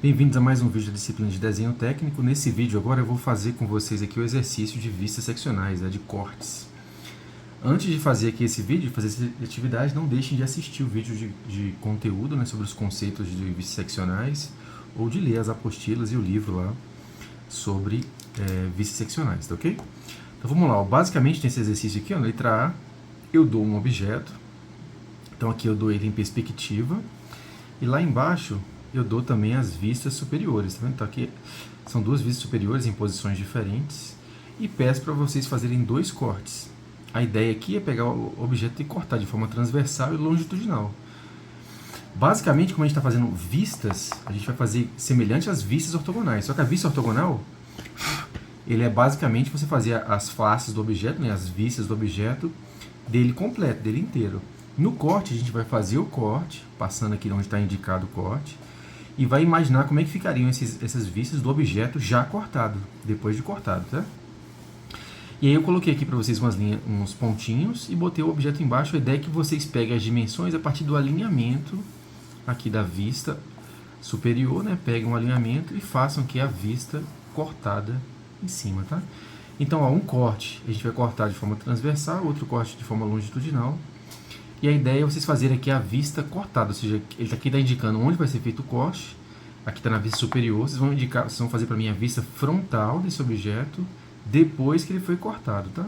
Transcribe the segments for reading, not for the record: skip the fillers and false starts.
Bem-vindos a mais um vídeo da disciplina de desenho técnico. Nesse vídeo agora eu vou fazer com vocês aqui o exercício de vistas seccionais, de cortes. Antes de fazer aqui esse vídeo, fazer essa atividade, não deixem de assistir o vídeo de conteúdo, sobre os conceitos de vistas seccionais, ou de ler as apostilas e o livro lá sobre vistas seccionais, tá ok? Então vamos lá, basicamente nesse exercício aqui, na letra A, eu dou um objeto, então aqui eu dou ele em perspectiva, e lá embaixo eu dou também as vistas superiores, tá vendo? Então aqui são duas vistas superiores em posições diferentes e peço para vocês fazerem dois cortes. A ideia aqui é pegar o objeto e cortar de forma transversal e longitudinal. Basicamente, como a gente está fazendo vistas, a gente vai fazer semelhante às vistas ortogonais. Só que a vista ortogonal, ele é basicamente você fazer as faces do objeto, as vistas do objeto, dele completo, dele inteiro. No corte, a gente vai fazer o corte, passando aqui onde está indicado o corte, e vai imaginar como é que ficariam essas vistas do objeto já cortado, depois de cortado, tá? E aí eu coloquei aqui para vocês uns pontinhos e botei o objeto embaixo. A ideia é que vocês peguem as dimensões a partir do alinhamento aqui da vista superior, peguem um alinhamento e façam aqui a vista cortada em cima, tá? Então, um corte a gente vai cortar de forma transversal, outro corte de forma longitudinal. E a ideia é vocês fazerem aqui a vista cortada, ou seja, ele aqui está indicando onde vai ser feito o corte, aqui está na vista superior, vocês vão fazer para mim a vista frontal desse objeto, depois que ele foi cortado, tá?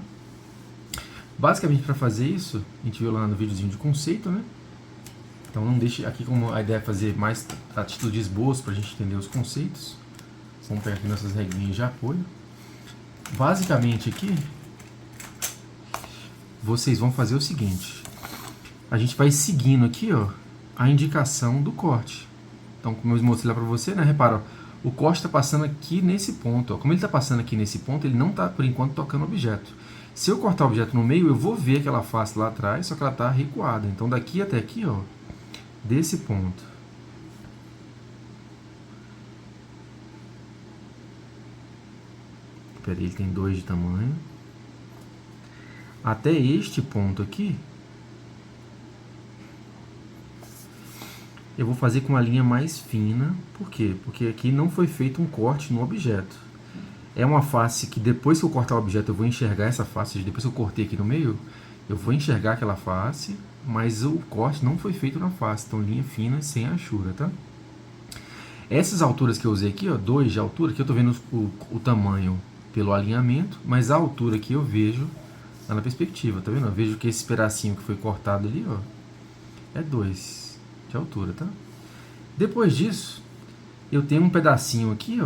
Basicamente, para fazer isso, a gente viu lá no videozinho de conceito, Então não deixe aqui, como a ideia é fazer mais a título de esboço, para a gente entender os conceitos. Vamos pegar aqui nossas regrinhas de apoio. Basicamente aqui, vocês vão fazer o seguinte. A gente vai seguindo aqui, a indicação do corte. Então, como eu mostrei lá para você, repara, o corte está passando aqui nesse ponto. Como ele está passando aqui nesse ponto, ele não está, por enquanto, tocando o objeto. Se eu cortar o objeto no meio, eu vou ver aquela face lá atrás, só que ela está recuada. Então, daqui até aqui, desse ponto. Espera aí, ele tem 2 de tamanho. Até este ponto aqui, eu vou fazer com uma linha mais fina. Por quê? Porque aqui não foi feito um corte no objeto. É uma face que depois que eu cortar o objeto eu vou enxergar essa face. Depois que eu cortei aqui no meio, eu vou enxergar aquela face, mas o corte não foi feito na face. Então, linha fina sem achura, tá? Essas alturas que eu usei aqui, 2 de altura, que eu estou vendo o tamanho pelo alinhamento, mas a altura aqui eu vejo lá na perspectiva, tá vendo? Eu vejo que esse pedacinho que foi cortado ali, é 2 de altura, tá? Depois disso, eu tenho um pedacinho aqui,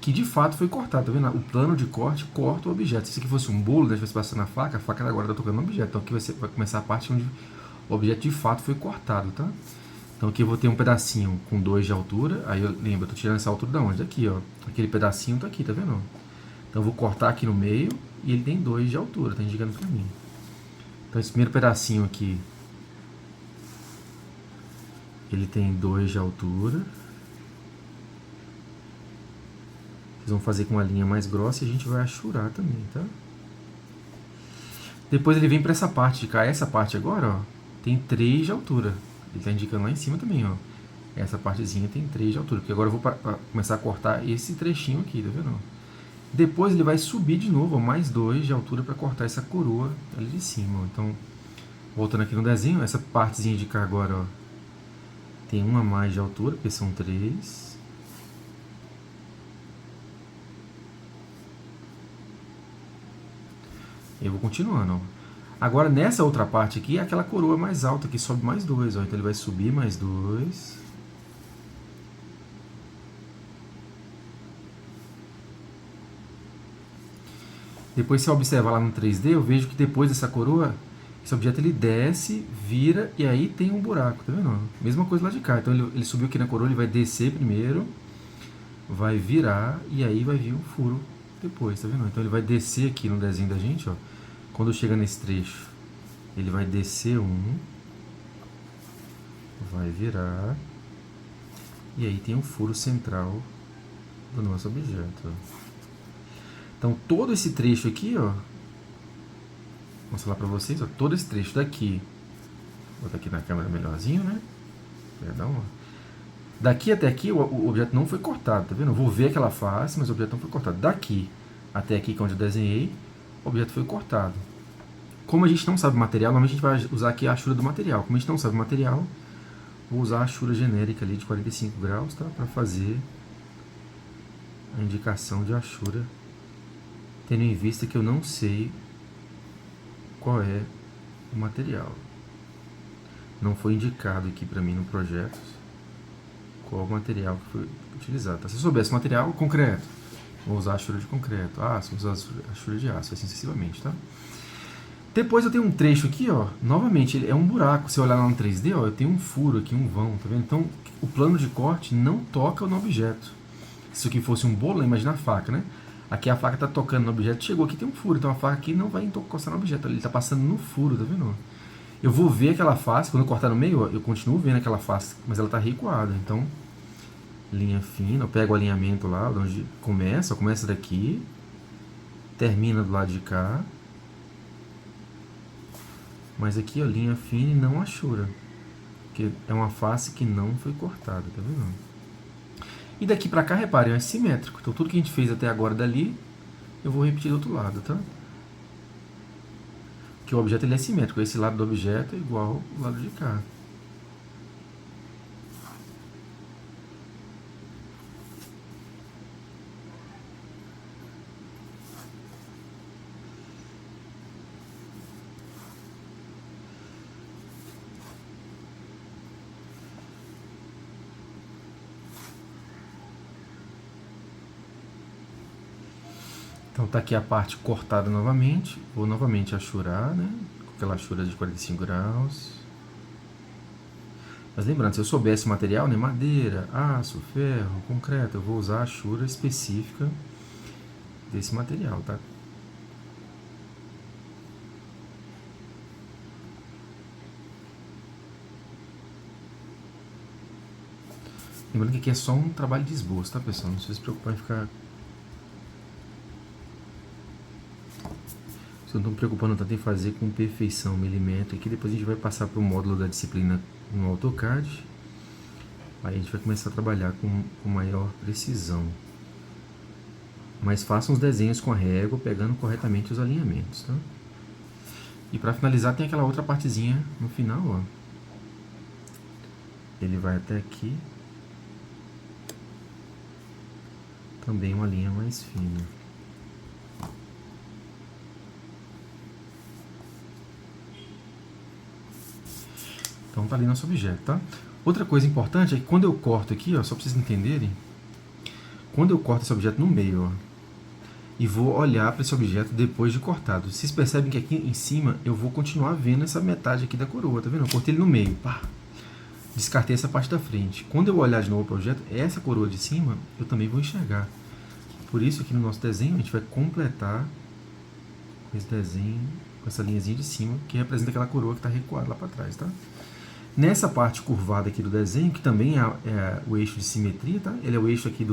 que de fato foi cortado, tá vendo? O plano de corte corta o objeto. Se isso aqui fosse um bolo, estivesse passando a faca agora está tocando no objeto. Então aqui vai começar a parte onde o objeto de fato foi cortado, tá? Então aqui eu vou ter um pedacinho com 2 de altura. Aí eu lembro, eu tô tirando essa altura da onde? Daqui, Aquele pedacinho tá aqui, tá vendo? Então eu vou cortar aqui no meio e ele tem 2 de altura, tá indicando pra mim. Então esse primeiro pedacinho aqui, ele tem 2 de altura. Vocês vão fazer com uma linha mais grossa e a gente vai achurar também, tá? Depois ele vem para essa parte de cá. Essa parte agora, tem 3 de altura. Ele está indicando lá em cima também, Essa partezinha tem 3 de altura. Porque agora eu vou começar a cortar esse trechinho aqui, tá vendo? Depois ele vai subir de novo, mais 2 de altura para cortar essa coroa ali de cima. Então, voltando aqui no desenho, essa partezinha de cá agora, tem uma a mais de altura, porque são 3. Eu vou continuando, Agora, nessa outra parte aqui, é aquela coroa mais alta, que sobe mais 2, Então, ele vai subir mais 2. Depois, se eu observar lá no 3D, eu vejo que depois dessa coroa, esse objeto ele desce, vira, e aí tem um buraco, tá vendo? Mesma coisa lá de cá. Então, ele subiu aqui na coroa, ele vai descer primeiro, vai virar, e aí vai vir um furo depois, tá vendo? Então, ele vai descer aqui no desenho da gente, Quando chega nesse trecho, ele vai descer vai virar, e aí tem um furo central do nosso objeto. Então, todo esse trecho aqui, vou mostrar lá pra vocês, todo esse trecho daqui, vou botar aqui na câmera melhorzinho, Perdão, Daqui até aqui o objeto não foi cortado, tá vendo? Eu vou ver aquela face, mas o objeto não foi cortado. Daqui até aqui, que é onde eu desenhei, o objeto foi cortado. Como a gente não sabe o material, normalmente a gente vai usar aqui a achura do material. Como a gente não sabe o material, vou usar a achura genérica ali de 45 graus, tá? Para fazer a indicação de achura, tendo em vista que eu não sei qual é o material. Não foi indicado aqui para mim no projeto qual o material que foi utilizado. Tá? Se eu soubesse o material, concreto, vou usar achura de concreto, aço, vou usar achura de aço, assim sucessivamente, tá? Depois eu tenho um trecho aqui, ó, novamente, ele é um buraco. Se eu olhar lá no 3D, ó, eu tenho um furo aqui, um vão, tá vendo? Então, o plano de corte não toca no objeto. Se isso aqui fosse um bolo, imagina a faca, né? Aqui a faca está tocando no objeto, chegou aqui, tem um furo, então a faca aqui não vai encostar no objeto, ele está passando no furo, tá vendo? Eu vou ver aquela face, quando eu cortar no meio, ó, eu continuo vendo aquela face, mas ela está recuada, então, linha fina, eu pego o alinhamento lá, de onde começa, ó, começa daqui, termina do lado de cá, mas aqui, ó, linha fina e não achura, porque é uma face que não foi cortada, tá vendo? E daqui pra cá, reparem, é simétrico. Então tudo que a gente fez até agora dali, eu vou repetir do outro lado, tá? Porque o objeto ele é simétrico. Esse lado do objeto é igual ao lado de cá. Então tá aqui a parte cortada novamente. Vou novamente achurar, né? Com aquela achura de 45 graus. Mas lembrando, se eu soubesse o material, né? Madeira, aço, ferro, concreto, eu vou usar a achura específica desse material, tá? Lembrando que aqui é só um trabalho de esboço, tá, pessoal? Não precisa se preocupar em ficar... Eu não estou me preocupando tanto em fazer com perfeição, milímetro. Aqui depois a gente vai passar para o módulo da disciplina no AutoCAD. Aí a gente vai começar a trabalhar com maior precisão. Mas façam os desenhos com a régua, pegando corretamente os alinhamentos, tá? E para finalizar tem aquela outra partezinha no final, ó. Ele vai até aqui. Também uma linha mais fina. Então tá ali nosso objeto, tá? Outra coisa importante é que quando eu corto aqui, ó, só para vocês entenderem, quando eu corto esse objeto no meio, ó, e vou olhar para esse objeto depois de cortado, vocês percebem que aqui em cima eu vou continuar vendo essa metade aqui da coroa, tá vendo? Eu cortei ele no meio, pá, descartei essa parte da frente. Quando eu olhar de novo para o objeto, essa coroa de cima eu também vou enxergar. Por isso aqui no nosso desenho a gente vai completar esse desenho com essa linhazinha de cima, que representa aquela coroa que está recuada lá para trás, tá? Nessa parte curvada aqui do desenho, que também é o eixo de simetria, tá? Ele é o eixo aqui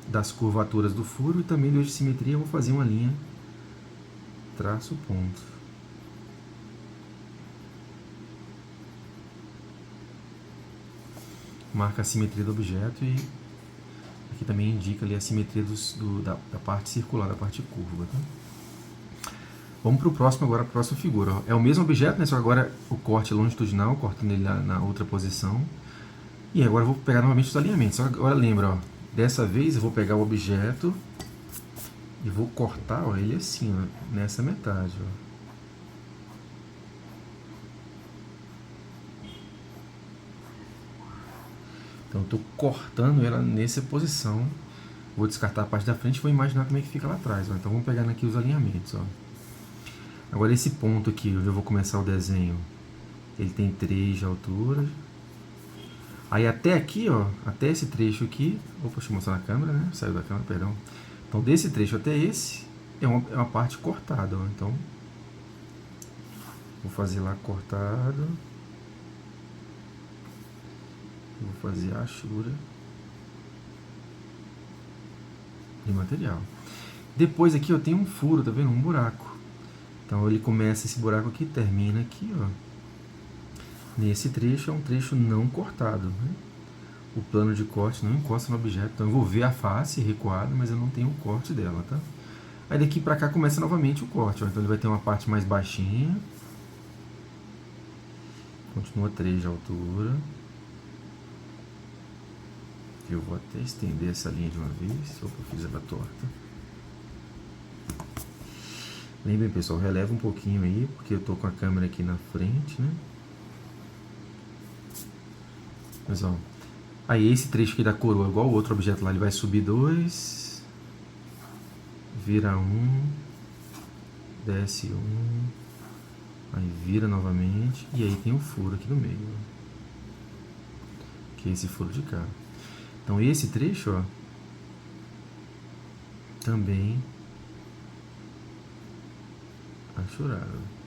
das curvaturas do furo e também do eixo de simetria eu vou fazer uma linha traço ponto. Marca a simetria do objeto e aqui também indica ali a simetria da parte circular, da parte curva, tá? Vamos para o próximo agora, a próxima figura. É o mesmo objeto, né? Só agora o corte é longitudinal, cortando ele na outra posição. E agora eu vou pegar novamente os alinhamentos. Só agora lembra, ó, dessa vez eu vou pegar o objeto e vou cortar, ó, ele assim, ó, nessa metade, ó. Então eu estou cortando ela nessa posição. Vou descartar a parte da frente e vou imaginar como é que fica lá atrás, ó. Então vamos pegar aqui os alinhamentos, ó. Agora esse ponto aqui, onde eu vou começar o desenho, ele tem 3 de altura. Aí até aqui, ó, até esse trecho aqui, opa, deixa eu mostrar na câmera, né? Saiu da câmera, perdão. Então desse trecho até esse é uma parte cortada, ó. Então vou fazer lá cortado. Vou fazer a achura de material. Depois aqui eu tenho um furo, tá vendo? Um buraco. Então ele começa esse buraco aqui, termina aqui, ó. Nesse trecho é um trecho não cortado, né? o plano de corte não encosta no objeto. Então eu vou ver a face recuada, mas eu não tenho o corte dela, tá? Aí daqui pra cá começa novamente o corte, ó. Então ele vai ter uma parte mais baixinha. Continua 3 de altura. Eu vou até estender essa linha de uma vez. Opa, eu fiz ela torta. Lembrem, pessoal, releva um pouquinho aí, porque eu tô com a câmera aqui na frente, né? Mas ó, aí esse trecho aqui da coroa, igual o outro objeto lá, ele vai subir 2, vira 1, desce 1, aí vira novamente, e aí tem o furo aqui no meio, ó, que é esse furo de cá. Então esse trecho, ó, também achurado.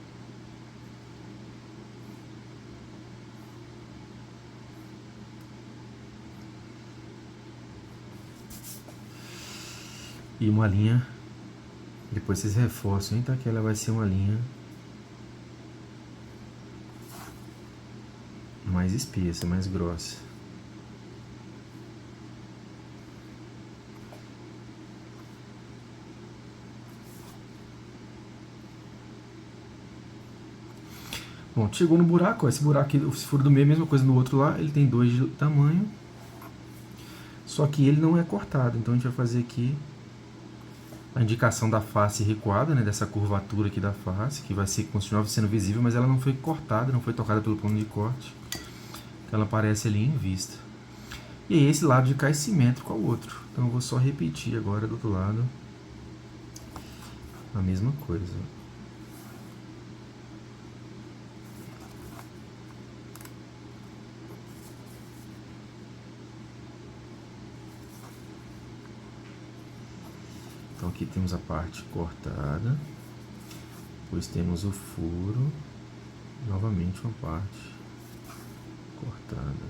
E uma linha, depois vocês reforçam, tá? Que ela vai ser uma linha mais espessa, mais grossa. Bom, chegou no buraco, ó, esse buraco aqui, esse furo do meio, a mesma coisa no outro lá, ele tem 2 de tamanho, só que ele não é cortado, então a gente vai fazer aqui a indicação da face recuada, né, dessa curvatura aqui da face, que vai continuar sendo visível, mas ela não foi cortada, não foi tocada pelo plano de corte, ela aparece ali em vista. E aí esse lado de cá é simétrico ao outro, então eu vou só repetir agora do outro lado a mesma coisa. Então aqui temos a parte cortada, depois temos o furo, novamente uma parte cortada.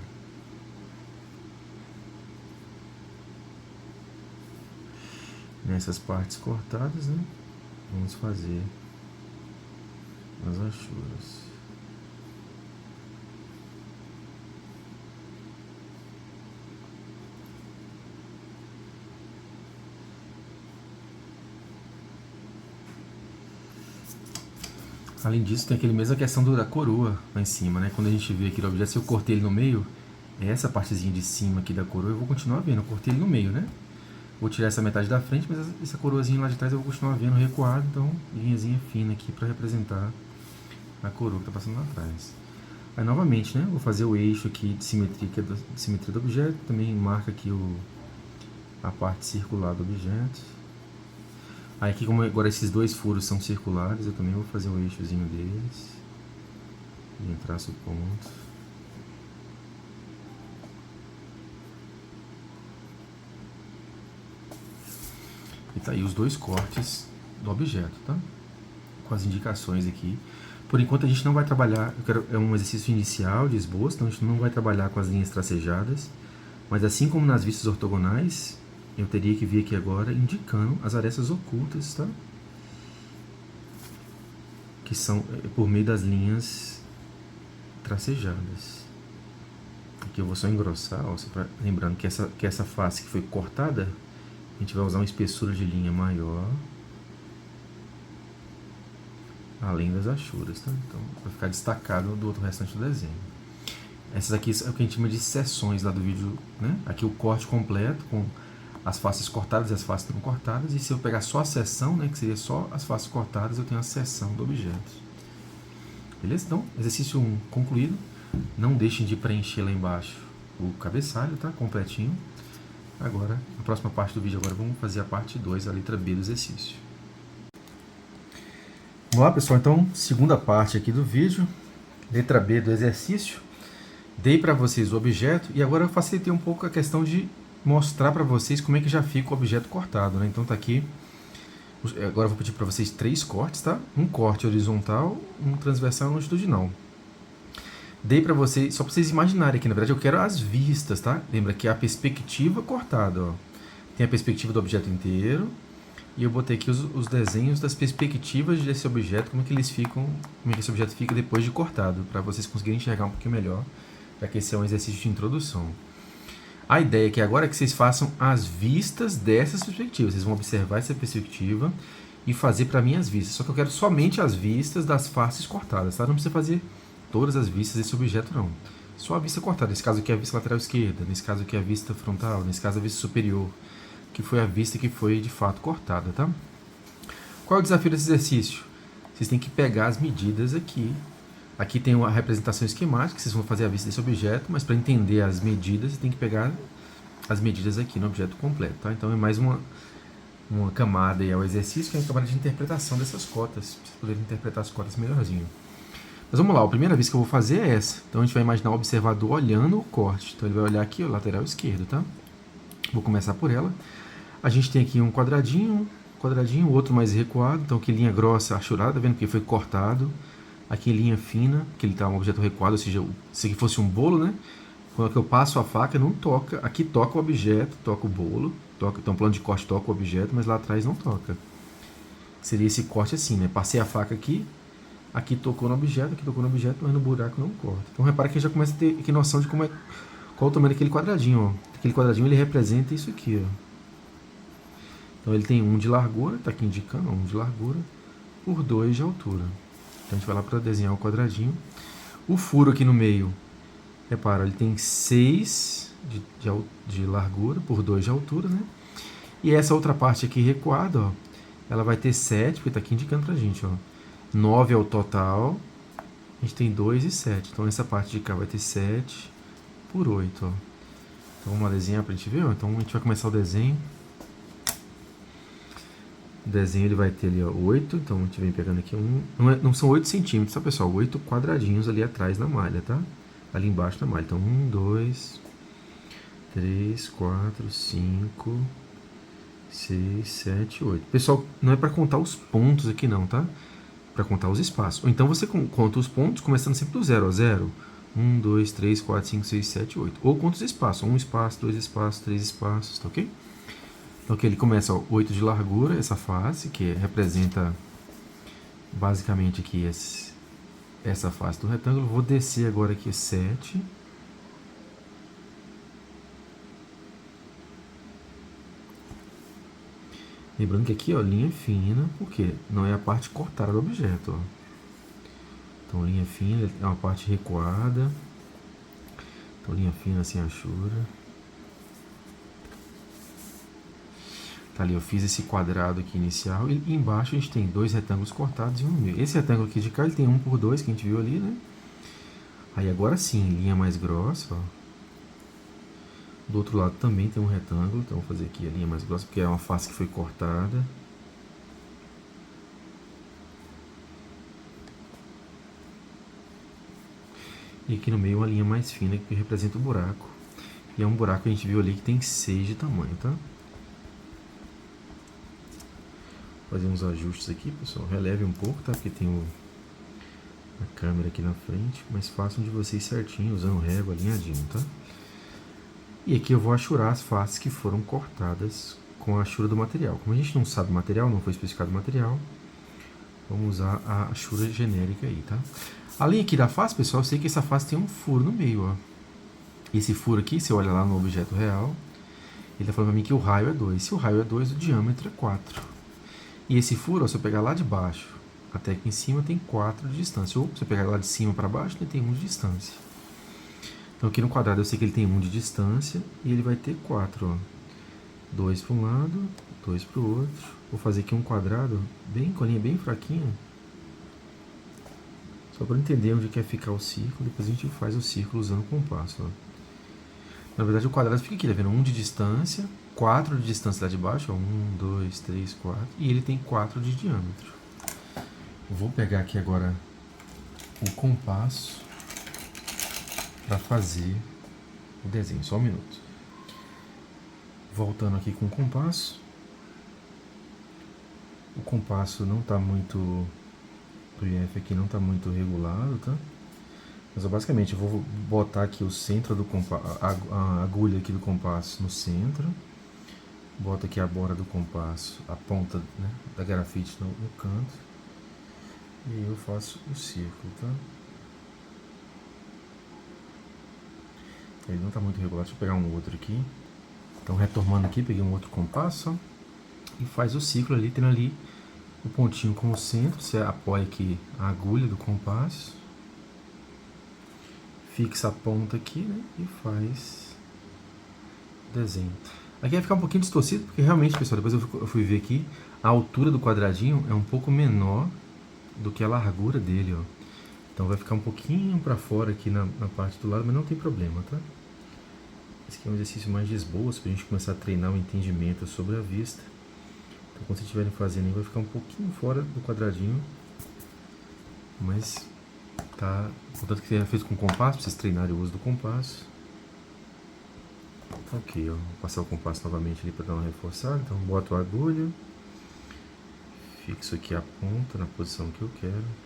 Nessas partes cortadas, né, vamos fazer as achuras. Além disso, tem aquele mesma questão da coroa lá em cima, né? Quando a gente vê aqui o objeto, se eu cortei ele no meio, essa partezinha de cima aqui da coroa eu vou continuar vendo. Eu cortei ele no meio, né? Vou tirar essa metade da frente, mas essa coroazinha lá de trás eu vou continuar vendo recuado. Então, linhazinha fina aqui para representar a coroa que está passando lá atrás. Aí, novamente, né? Vou fazer o eixo aqui de simetria do objeto. Também marca aqui a parte circular do objeto. Aí aqui, como agora esses dois furos são circulares, eu também vou fazer o eixozinho deles. E traço o ponto. E tá aí os dois cortes do objeto, tá? Com as indicações aqui. Por enquanto a gente não vai trabalhar, é um exercício inicial de esboço, então a gente não vai trabalhar com as linhas tracejadas. Mas assim como nas vistas ortogonais, eu teria que vir aqui agora indicando as arestas ocultas, tá? Que são por meio das linhas tracejadas. Aqui eu vou só engrossar, ó, lembrando que essa face que foi cortada, a gente vai usar uma espessura de linha maior, além das achuras, tá? Então vai ficar destacado do outro restante do desenho. Essas aqui é o que a gente chama de seções lá do vídeo, né? Aqui o corte completo com as faces cortadas e as faces não cortadas, e se eu pegar só a seção, né, que seria só as faces cortadas, eu tenho a seção do objeto. Beleza? Então, exercício 1 concluído. Não deixem de preencher lá embaixo o cabeçalho, tá? Completinho. Agora, na próxima parte do vídeo, agora vamos fazer a parte 2, a letra B do exercício. Vamos lá, pessoal, então, segunda parte aqui do vídeo, letra B do exercício. Dei para vocês o objeto e agora eu facilitei um pouco a questão de mostrar para vocês como é que já fica o objeto cortado, né? Então tá aqui, agora eu vou pedir para vocês 3 cortes, tá? Um corte horizontal, um transversal e um longitudinal. Dei para vocês, só para vocês imaginarem aqui, na verdade eu quero as vistas, tá? Lembra que é a perspectiva cortada, ó. Tem a perspectiva do objeto inteiro e eu botei aqui os desenhos das perspectivas desse objeto, como é que eles ficam, como é que esse objeto fica depois de cortado, para vocês conseguirem enxergar um pouquinho melhor, já que esse é um exercício de introdução. A ideia aqui agora é que vocês façam as vistas dessas perspectivas. Vocês vão observar essa perspectiva e fazer para mim as vistas. Só que eu quero somente as vistas das faces cortadas, tá? Não precisa fazer todas as vistas desse objeto, não. Só a vista cortada. Nesse caso aqui é a vista lateral esquerda, nesse caso aqui é a vista frontal, nesse caso a vista superior, que foi a vista que foi de fato cortada, tá? Qual é o desafio desse exercício? Vocês têm que pegar as medidas aqui. Aqui tem uma representação esquemática, vocês vão fazer a vista desse objeto, mas para entender as medidas, você tem que pegar as medidas aqui no objeto completo, tá? Então é mais uma camada aí ao exercício, que é a camada de interpretação dessas cotas, para vocês poderem interpretar as cotas melhorzinho. Mas vamos lá, a primeira vez que eu vou fazer é essa. Então a gente vai imaginar o observador olhando o corte. Então ele vai olhar aqui, o lateral esquerdo, tá? Vou começar por ela. A gente tem aqui um quadradinho, outro mais recuado. Então aqui linha grossa, achurada, tá vendo que foi cortado. Aqui linha fina, que ele está um objeto recuado, ou seja, se aqui fosse um bolo, né? Quando eu passo a faca, não toca. Aqui toca o objeto, toca o bolo. Então o plano de corte toca o objeto, mas lá atrás não toca. Seria esse corte assim, né? Passei a faca aqui tocou no objeto, mas no buraco não corta. Então repara que a gente já começa a ter aqui noção de qual o tamanho daquele quadradinho, ó. Aquele quadradinho ele representa isso aqui, ó. Então ele tem 1 de largura, está aqui indicando 1 de largura, por 2 de altura. Então a gente vai lá para desenhar o quadradinho. O furo aqui no meio, repara, ele tem 6 de largura por 2 de altura, né? E essa outra parte aqui recuada, ó, ela vai ter 7, porque está aqui indicando para a gente, ó. 9 é o total, a gente tem 2 e 7. Então essa parte de cá vai ter 7 por 8, ó. Então vamos lá desenhar para a gente ver, ó. Então a gente vai começar o desenho. O desenho ele vai ter ali, ó, 8, então a gente vem pegando aqui não são 8 centímetros, tá, pessoal? 8 quadradinhos ali atrás na malha, tá? Ali embaixo da malha. Então 1, 2, 3, 4, 5, 6, 7, 8. Pessoal, não é para contar os pontos aqui não, tá? Para contar os espaços. Ou então você conta os pontos começando sempre do 0 a 0. 1, 2, 3, 4, 5, 6, 7, 8. Ou conta os espaços. 1 espaço, 2 espaços, 3 espaços, tá ok? Então aqui ele começa, ó, 8 de largura, essa face, que representa basicamente aqui essa face do retângulo. Vou descer agora aqui 7. Lembrando que aqui, ó, linha fina, porque não é a parte cortada do objeto, ó. Então linha fina é uma parte recuada. Então linha fina sem achura. Tá ali, eu fiz esse quadrado aqui inicial e embaixo a gente tem 2 retângulos cortados e um no meio. Esse retângulo aqui de cá ele tem 1 por 2 que a gente viu ali, né? Aí agora sim, linha mais grossa, ó. Do outro lado também tem um retângulo, então vou fazer aqui a linha mais grossa porque é uma face que foi cortada. E aqui no meio uma linha mais fina que representa o buraco. E é um buraco que a gente viu ali que tem 6 de tamanho, tá? Fazer uns ajustes aqui, pessoal. Releve um pouco, tá? Porque tem a câmera aqui na frente. Mas façam de vocês certinho, usando régua, alinhadinho, tá? E aqui eu vou achurar as faces que foram cortadas com a achura do material. Como a gente não sabe o material, não foi especificado o material, vamos usar a achura genérica aí, tá? Além aqui da face, pessoal, eu sei que essa face tem um furo no meio, ó. Esse furo aqui, você olha lá no objeto real, ele tá falando pra mim que o raio é 2. Se o raio é 2, o diâmetro é 4. E esse furo, ó, se eu pegar lá de baixo até aqui em cima, tem 4 de distância. Ou se eu pegar lá de cima para baixo, ele tem 1 de distância. Então aqui no quadrado eu sei que ele tem 1 de distância e ele vai ter 4, ó. 2 para um lado, 2 para o outro. Vou fazer aqui um quadrado bem com a linha bem fraquinha. Só para entender onde quer ficar o círculo, depois a gente faz o círculo usando o compasso, ó. Na verdade o quadrado fica aqui, tá vendo? 1 de distância, 4 de distância lá de baixo, ó. 1, 2, 3, 4. E ele tem 4 de diâmetro. Vou pegar aqui agora o compasso para fazer o desenho. Só um minuto. Voltando aqui com o compasso. O compasso não está muito... O IF aqui não está muito regulado, tá? Mas basicamente eu vou botar aqui o centro do compasso, a agulha aqui do compasso no centro. Boto aqui a borda do compasso, a ponta, né, da grafite no canto. E aí eu faço o círculo, tá? Ele não está muito regular, deixa eu pegar um outro aqui. Então, retomando aqui, peguei um outro compasso, ó, e faz o ciclo ali, tendo ali o pontinho como centro. Você apoia aqui a agulha do compasso, fixa a ponta aqui, né, e faz o desenho. Aqui vai ficar um pouquinho distorcido, porque realmente, pessoal, depois eu fui ver aqui, a altura do quadradinho é um pouco menor do que a largura dele, ó. Então vai ficar um pouquinho para fora aqui na parte do lado, mas não tem problema, tá? Esse aqui é um exercício mais de esboço, para a gente começar a treinar o entendimento sobre a vista. Então quando vocês estiverem fazendo aí, vai ficar um pouquinho fora do quadradinho, mas tá, contanto que seja feito com compasso, para vocês treinarem o uso do compasso. Ok, ó, vou passar o compasso novamente ali para dar uma reforçada. Então boto a agulha, fixo aqui a ponta na posição que eu quero.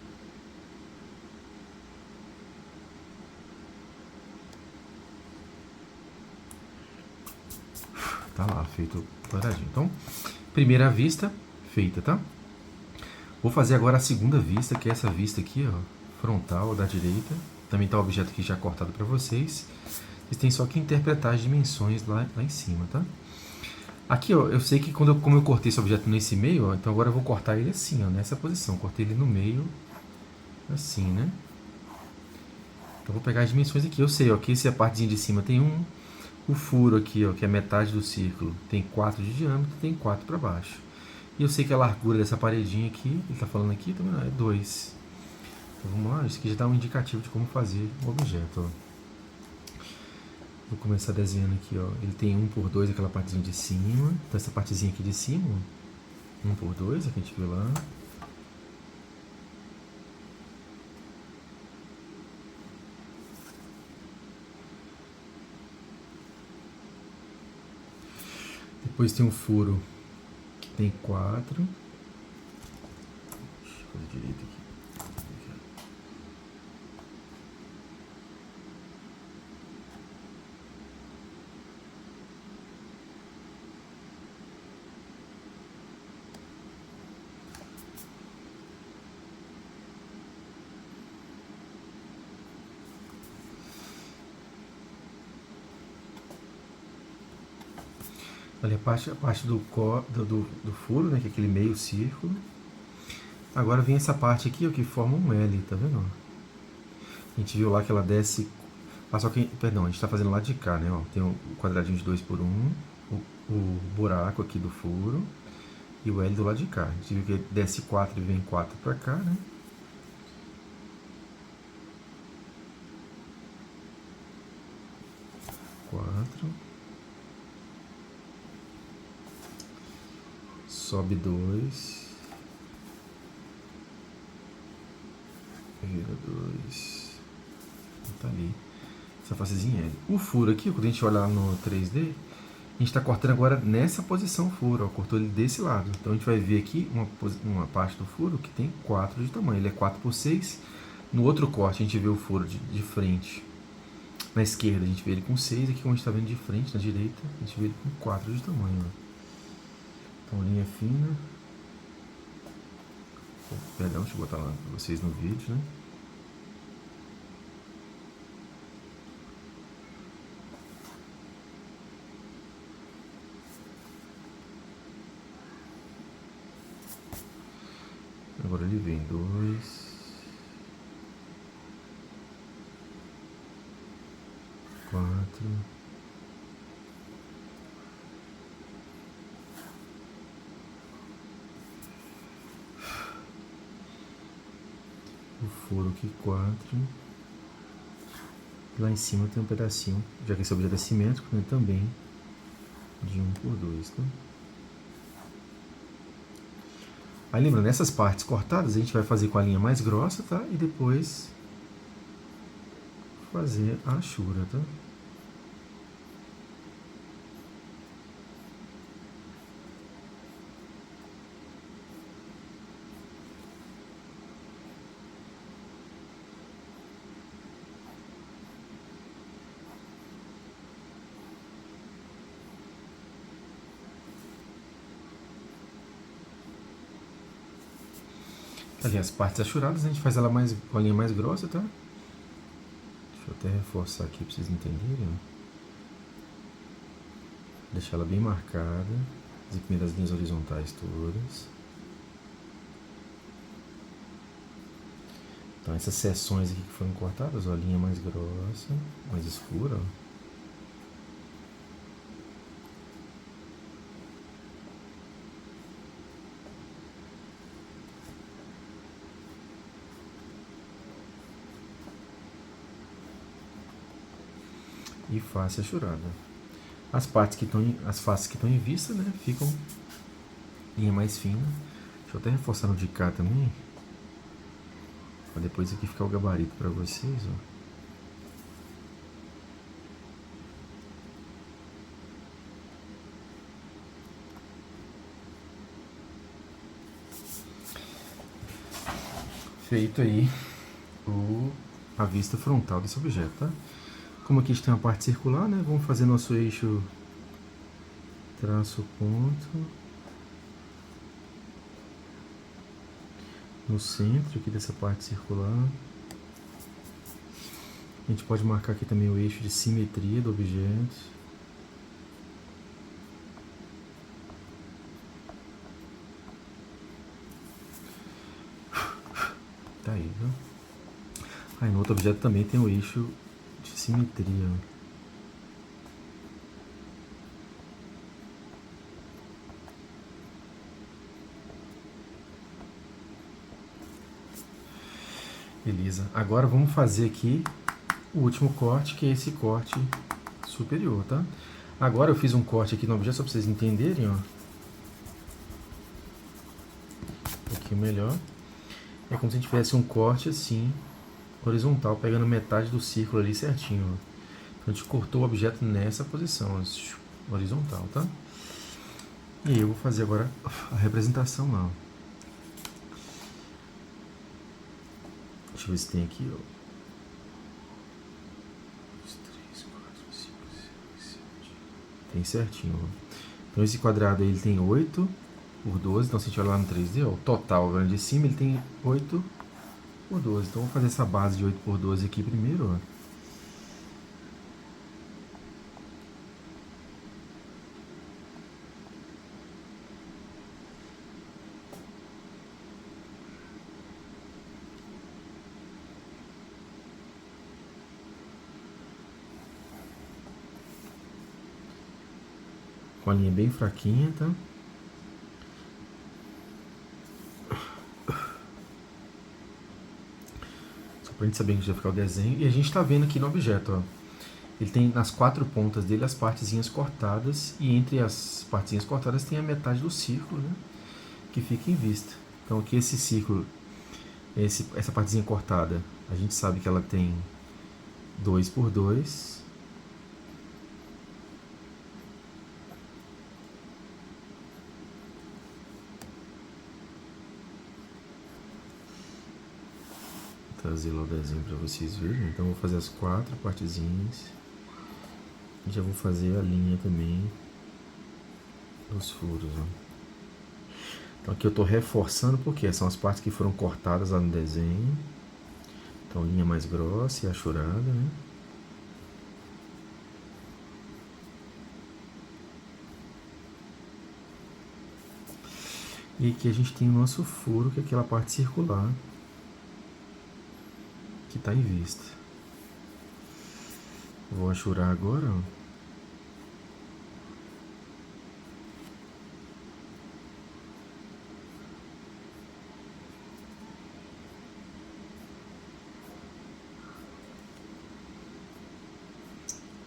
Tá lá, feito o quadradinho. Então, primeira vista feita, tá? Vou fazer agora a segunda vista, que é essa vista aqui, ó, frontal da direita. Também tá o objeto aqui já cortado para vocês. Vocês têm só que interpretar as dimensões lá em cima, tá? Aqui, ó, eu sei que como eu cortei esse objeto nesse meio, ó, então agora eu vou cortar ele assim, ó, nessa posição. Cortei ele no meio, assim, né? Então vou pegar as dimensões aqui. Eu sei, ó, que essa partezinha de cima tem 1. O furo aqui, ó, que é metade do círculo, tem 4 de diâmetro, tem 4 para baixo. E eu sei que a largura dessa paredinha aqui, ele está falando aqui, também não, é 2. Então vamos lá, isso aqui já dá um indicativo de como fazer o objeto, ó. Vou começar desenhando aqui, ó. Ele tem 1 por 2, aquela partezinha de cima. Então essa partezinha aqui de cima, ó, 1 por 2, é que a gente viu lá. Depois tem um furo que tem 4. Deixa eu fazer direito aqui. Ali a parte do furo, né, que é aquele meio círculo. Agora vem essa parte aqui, ó, que forma um L, tá vendo? A gente viu lá que ela desce. Ah, só que, perdão, a gente está fazendo lá de cá, né? Ó, tem o quadradinho de 2 por 1, o buraco aqui do furo e o L do lado de cá. A gente viu que desce 4 e vem 4 para cá, né? Sobe 2, vira 2, tá ali, essa facezinha L. O furo aqui, quando a gente olha lá no 3D, a gente está cortando agora nessa posição furo, ó, cortou ele desse lado. Então a gente vai ver aqui uma parte do furo que tem 4 de tamanho, ele é 4 por 6. No outro corte a gente vê o furo de frente, na esquerda a gente vê ele com 6, aqui como a gente está vendo de frente, na direita, a gente vê ele com 4 de tamanho. Ó. Então linha fina. Perdão, deixa eu botar lá para vocês no vídeo, né? Agora ele vem 2, 4, o furo aqui 4. Lá em cima tem um pedacinho, já que esse objeto é simétrico, né, também de 1 por 2, tá? Aí lembrando, nessas partes cortadas a gente vai fazer com a linha mais grossa, tá? E depois fazer a achura, tá? Ali as partes achuradas, a gente faz ela com a linha mais grossa, tá? Deixa eu até reforçar aqui para vocês entenderem. Deixar ela bem marcada. As primeiras linhas horizontais todas. Então essas seções aqui que foram cortadas, ó, a linha mais grossa, mais escura, ó. E face achurada. As partes que estão, as faces que estão em vista, né, ficam linha mais fina. Deixa eu até reforçar no de cá também, para depois aqui ficar o gabarito para vocês, ó. Feito aí a vista frontal desse objeto, tá? Como aqui a gente tem uma parte circular, né? Vamos fazer nosso eixo traço ponto no centro aqui dessa parte circular. A gente pode marcar aqui também o eixo de simetria do objeto. Tá aí, viu? Aí no outro objeto também tem o eixo de simetria. Beleza. Agora vamos fazer aqui o último corte, que é esse corte superior, tá? Agora eu fiz um corte aqui no objeto, só para vocês entenderem, ó. Um pouquinho melhor. É como se a gente tivesse um corte assim, horizontal, pegando metade do círculo ali certinho, ó. Então a gente cortou o objeto nessa posição, ó, horizontal, tá? E aí eu vou fazer agora a representação lá, ó. Deixa eu ver se tem aqui, ó. 2, 3, 4, 5, 6, 7. Tem certinho, ó. Então esse quadrado aí ele tem 8 por 12. Então se a gente olhar lá no 3D, ó, o total vendo de cima ele tem 8 por 12. Então vamos fazer essa base de 8 por 12 aqui primeiro, ó. Com a linha bem fraquinha, tá? Só pra gente saber que já vai ficar o desenho. E a gente tá vendo aqui no objeto, ó. Ele tem nas 4 pontas dele as partezinhas cortadas. E entre as partezinhas cortadas tem a metade do círculo, né? Que fica em vista. Então aqui esse círculo, essa partezinha cortada, a gente sabe que ela tem 2 por 2. Trazer lá o desenho para vocês verem. Então vou fazer as 4 partezinhas. E já vou fazer a linha também dos furos, ó. Então aqui eu estou reforçando porque são as partes que foram cortadas lá no desenho. Então linha mais grossa e achurada, né? E aqui a gente tem o nosso furo, que é aquela parte circular que está em vista. Vou achurar agora, ó.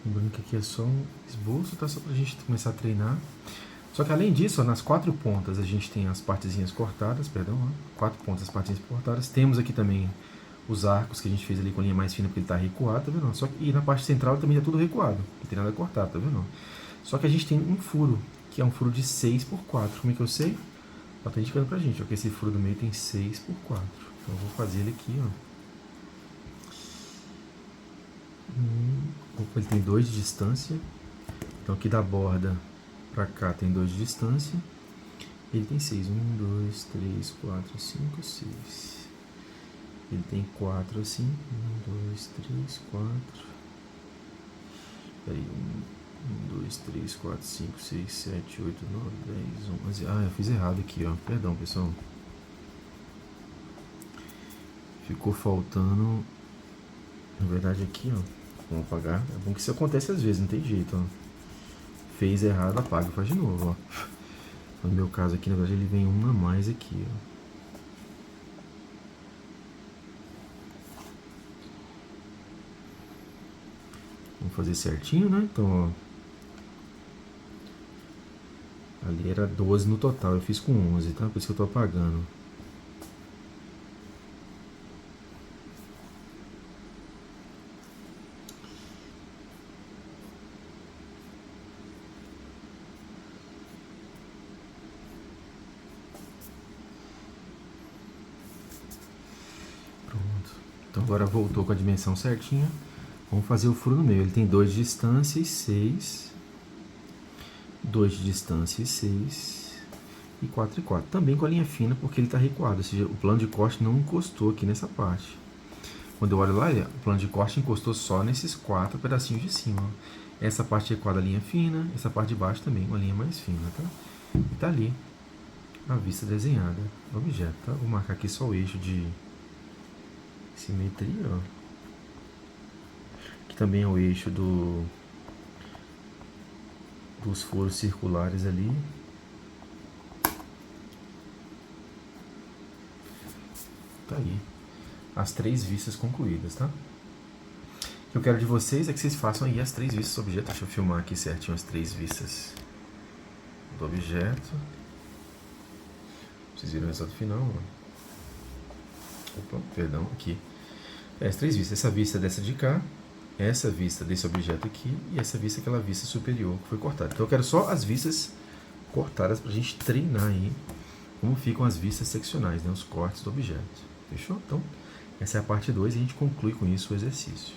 Lembrando que aqui é só um esboço, tá? Só pra gente começar a treinar. Só que além disso, ó, nas 4 pontas a gente tem as partezinhas cortadas, perdão, ó, 4 pontas, as partezinhas cortadas. Temos aqui também os arcos que a gente fez ali com a linha mais fina porque ele está recuado, tá vendo? Só que, e na parte central também está tudo recuado, não tem nada cortado, tá vendo? Só que a gente tem um furo, que é um furo de 6 por 4. Como é que eu sei? Ela está indicando pra gente, ó, que esse furo do meio tem 6 por 4. Então eu vou fazer ele aqui, ó. Ele tem 2 de distância. Então aqui da borda pra cá tem 2 de distância. Ele tem 6. 1, 2, 3, 4, 5, 6. Ele tem 4 assim. 1, 2, 3, 4. Peraí, 1, 2, 3, 4, 5, 6, 7, 8, 9, 10, 11. Ah, eu fiz errado aqui, ó. Perdão, pessoal. Ficou faltando. Na verdade, aqui, ó. Vamos apagar. É bom que isso acontece às vezes, não tem jeito, ó. Fez errado, apaga, faz de novo, ó. No meu caso aqui, na verdade, ele vem uma a mais aqui, ó. Vamos fazer certinho, né? Então, ó. Ali era 12 no total, eu fiz com 11, tá? Por isso que eu tô apagando. Pronto. Então agora voltou com a dimensão certinha. Vamos fazer o furo no meio. Ele tem 2 de distância e 6. 2 de distância e 6. E 4 e 4. Também com a linha fina, porque ele está recuado. Ou seja, o plano de corte não encostou aqui nessa parte. Quando eu olho lá, o plano de corte encostou só nesses 4 pedacinhos de cima. Ó. Essa parte recuada, a linha fina. Essa parte de baixo também, uma linha mais fina. Tá? E tá ali a vista desenhada do objeto. Tá? Vou marcar aqui só o eixo de simetria. Ó. Aqui também é o eixo dos furos circulares ali. Tá aí. As 3 vistas concluídas, tá? O que eu quero de vocês é que vocês façam aí as 3 vistas do objeto. Deixa eu filmar aqui certinho as 3 vistas do objeto. Vocês viram o resultado final, ó. Opa, perdão, aqui. As 3 vistas. Essa vista dessa de cá, essa vista desse objeto aqui e essa vista, aquela vista superior que foi cortada. Então eu quero só as vistas cortadas pra gente treinar aí como ficam as vistas seccionais, né? Os cortes do objeto. Fechou? Então, essa é a parte 2 e a gente conclui com isso o exercício.